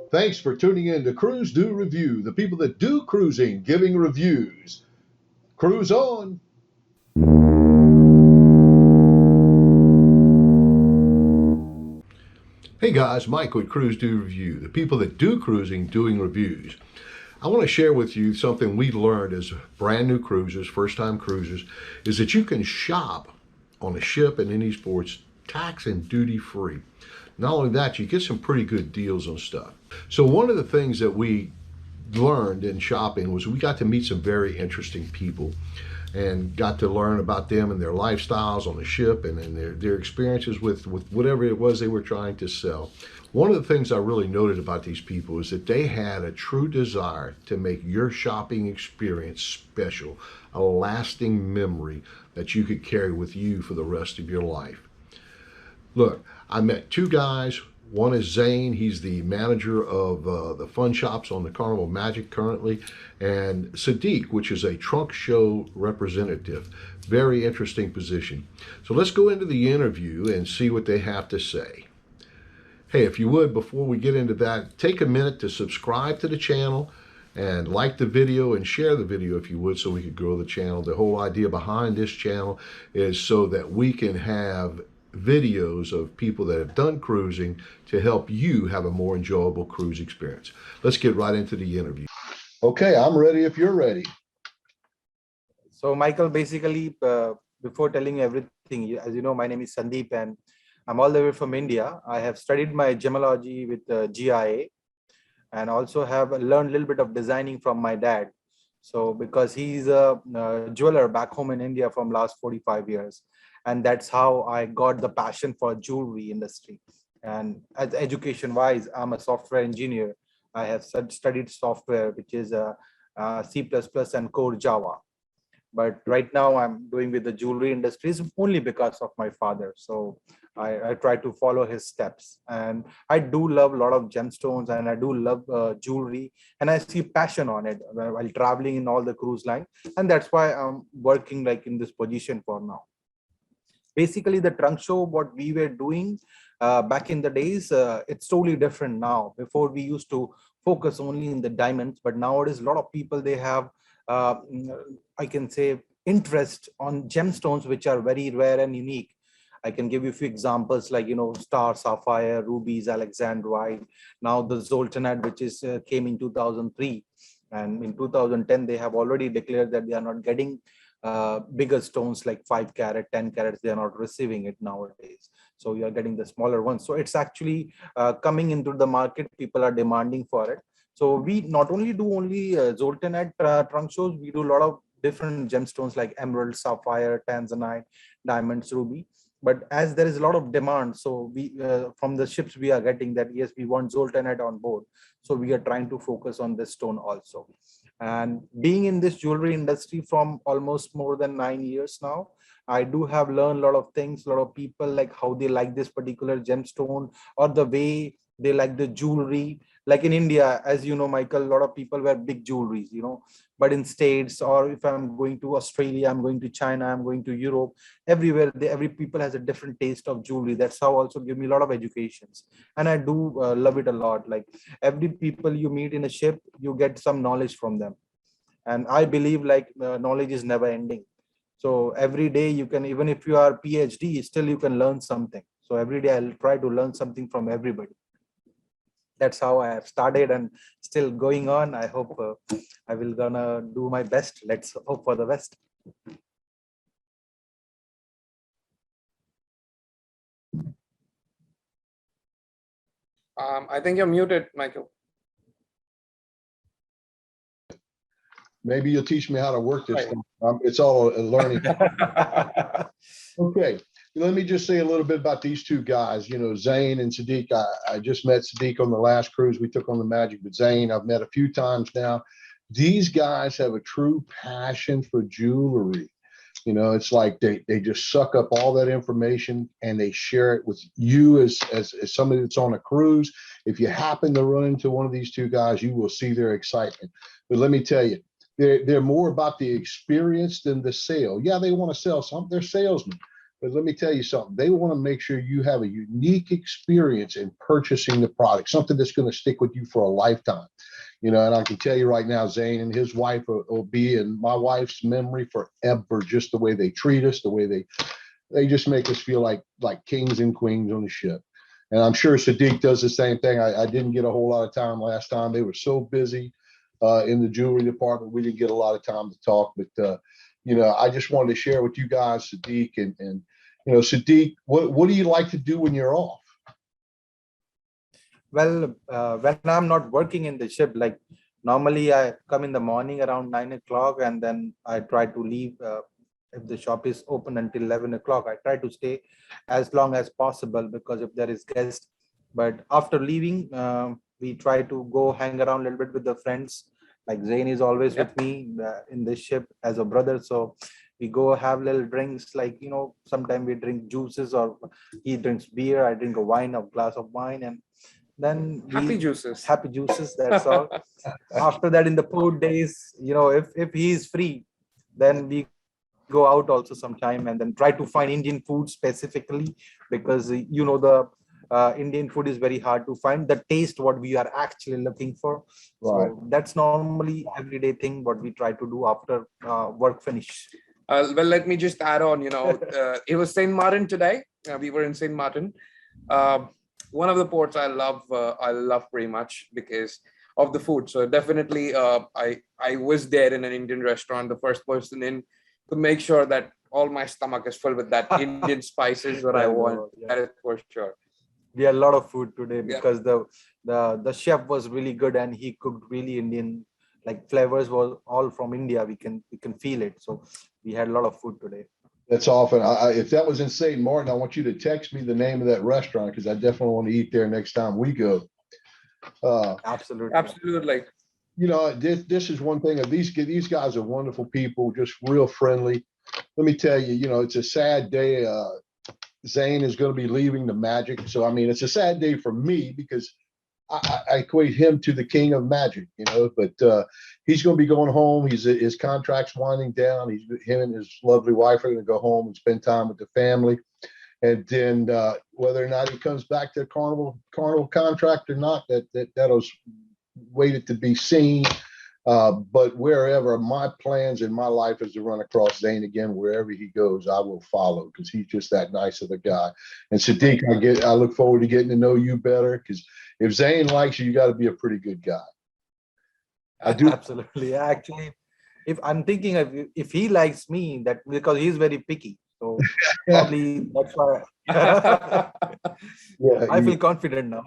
Thanks for tuning in to Cruise Do Review, the people that do cruising giving reviews. Cruise on. Hey guys, Mike with Cruise Do Review, the people that do cruising doing reviews. I want to share with you something we learned as brand new cruisers, first time cruisers, is that you can shop on a ship in any ports tax and duty free. Not only that, you get some pretty good deals on stuff. So one of the things that we learned in shopping was we got to meet some very interesting people and got to learn about them and their lifestyles on the ship and their experiences with whatever it was they were trying to sell. One of the things I really noted about these people is that they had a true desire to make your shopping experience special, a lasting memory that you could carry with you for the rest of your life. Look, I met two guys. One is Zane. He's the manager of the fun shops on the Carnival Magic currently. And Sadiq, which is a trunk show representative. Very interesting position. So let's go into the interview and see what they have to say. Hey, if you would, before we get into that, take a minute to subscribe to the channel and like the video and share the video if you would so we could grow the channel. The whole idea behind this channel is so that we can have videos of people that have done cruising to help you have a more enjoyable cruise experience. Let's get right into the interview. Okay, I'm ready if you're ready. So Michael, basically, before telling you everything, as you know, my name is Sandeep and I'm all the way from India. I have studied my gemology with GIA and also have learned a little bit of designing from my dad. So because he's a jeweler back home in India from last 45 years. And that's how I got the passion for jewelry industry. And as education wise, I'm a software engineer. I have studied software, which is C++ and core Java. But right now I'm doing with the jewelry industries only because of my father. So I try to follow his steps. And I do love a lot of gemstones and I do love jewelry. And I see passion on it while traveling in all the cruise line. And that's why I'm working like in this position for now. Basically, the trunk show, what we were doing back in the days, it's totally different now. Before we used to focus only in the diamonds, but nowadays a lot of people, they have, I can say, interest on gemstones, which are very rare and unique. I can give you a few examples like, star, sapphire, rubies, alexandrite, now the Zoltanite, which is came in 2003. And in 2010, they have already declared that they are not getting bigger stones like 5 carat, 10 carats. They are not receiving it nowadays. So you are getting the smaller ones. So it's actually coming into the market. People are demanding for it. So we not only do Zoltanite trunk shows, we do a lot of different gemstones like emerald, sapphire, tanzanite, diamonds, ruby. But as there is a lot of demand, so we from the ships we are getting that, yes, we want Zoltanite on board. So we are trying to focus on this stone also. And being in this jewelry industry from almost more than 9 years now, I do have learned a lot of things, a lot of people, like how they like this particular gemstone or the way they like the jewelry. Like in India, as you know, Michael, a lot of people wear big jewelries, but in States, or if I'm going to Australia, I'm going to China, I'm going to Europe, everywhere, every people has a different taste of jewelry. That's how also give me a lot of educations. And I do love it a lot. Like every people you meet in a ship, you get some knowledge from them. And I believe like knowledge is never ending. So every day you can, even if you are PhD, still you can learn something. So every day I'll try to learn something from everybody. That's how I have started and still going on. I hope I will gonna do my best. Let's hope for the best. I think you're muted, Michael. Maybe you'll teach me how to work this thing. It's all a learning. Okay, let me just say a little bit about these two guys. Zane and Sadiq. I just met Sadiq on the last cruise we took on the Magic, but Zane I've met a few times now. These guys have a true passion for jewelry. It's like they just suck up all that information and they share it with you as somebody that's on a cruise. If you happen to run into one of these two guys, you will see their excitement. But let me tell you, they're more about the experience than the sale. Yeah, they want to sell something. They're salesmen. But let me tell you something. They want to make sure you have a unique experience in purchasing the product, something that's going to stick with you for a lifetime. And I can tell you right now, Zane and his wife will be in my wife's memory forever, just the way they treat us, the way they just make us feel like kings and queens on the ship. And I'm sure Sadiq does the same thing. I didn't get a whole lot of time last time. They were so busy in the jewelry department. We didn't get a lot of time to talk, but I just wanted to share with you guys, Sadiq, and Sadiq, what do you like to do when you're off? Well, when I'm not working in the ship, like normally I come in the morning around 9 o'clock, and then I try to leave. If the shop is open until 11 o'clock, I try to stay as long as possible, because if there is guest. But after leaving, we try to go hang around a little bit with the friends. Like Zain is always with me in this ship as a brother. So we go have little drinks, like, sometimes we drink juices, or he drinks beer, I drink a glass of wine, and then Happy juices. Happy juices, that's all. After that, in the port days, if he is free, then we go out also sometime, and then try to find Indian food specifically, because the Indian food is very hard to find the taste what we are actually looking for. Right. So that's normally everyday thing what we try to do after work finish. Well, let me just add on, it was St. Martin today. We were in St. Martin. One of the ports I love pretty much because of the food. So definitely, I was there in an Indian restaurant, the first person in, to make sure that all my stomach is filled with that Indian spices that I want. Yeah. That is for sure. We had a lot of food today because the chef was really good, and he cooked really Indian, like flavors was all from India. We can feel it. So we had a lot of food today. That's often. If that was in St. Martin, I want you to text me the name of that restaurant, because I definitely want to eat there next time we go. Absolutely. This is one thing. These guys are wonderful people, just real friendly. Let me tell you, it's a sad day. Zane is going to be leaving the Magic, so I mean, it's a sad day for me because I equate him to the king of magic, but he's going to be going home. His contract's winding down. Him and his lovely wife are going to go home and spend time with the family. And then whether or not he comes back to the Carnival contract or not, that'll waited to be seen. But wherever, my plans in my life is to run across Zane again. Wherever he goes, I will follow, because he's just that nice of a guy. And Sadiq, I look forward to getting to know you better, because if Zane likes you, you got to be a pretty good guy. I do. Absolutely. Actually, if I'm thinking if he likes me, that because he's very picky. So probably that's why I feel confident now.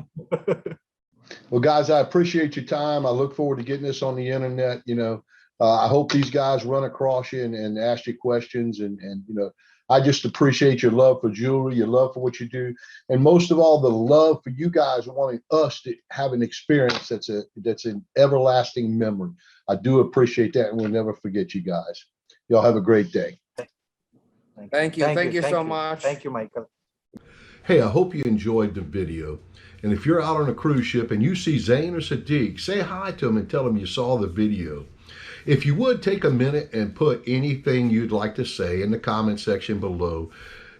Well, guys, I appreciate your time. I look forward to getting this on the internet. I hope these guys run across you and ask you questions. And I just appreciate your love for jewelry, your love for what you do, and most of all, the love for you guys wanting us to have an experience that's an everlasting memory. I do appreciate that, and we'll never forget you guys. Y'all have a great day. Thank you so much. Thank you, Michael. Hey, I hope you enjoyed the video. And if you're out on a cruise ship and you see Zane or Sadiq, say hi to them and tell them you saw the video. If you would, take a minute and put anything you'd like to say in the comment section below.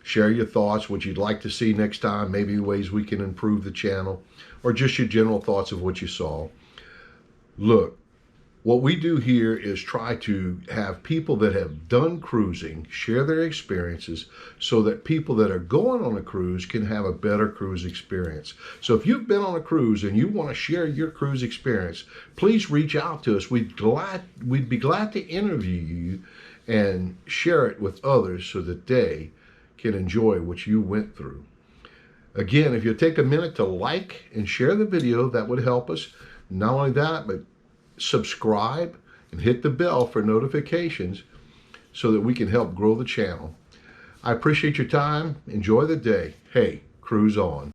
Share your thoughts, what you'd like to see next time, maybe ways we can improve the channel, or just your general thoughts of what you saw. Look, what we do here is try to have people that have done cruising share their experiences, so that people that are going on a cruise can have a better cruise experience. So if you've been on a cruise and you want to share your cruise experience, please reach out to us. We'd be glad to interview you and share it with others so that they can enjoy what you went through. Again, if you'll take a minute to like and share the video, that would help us. Not only that, but subscribe and hit the bell for notifications so that we can help grow the channel. I appreciate your time. Enjoy the day. Hey, cruise on.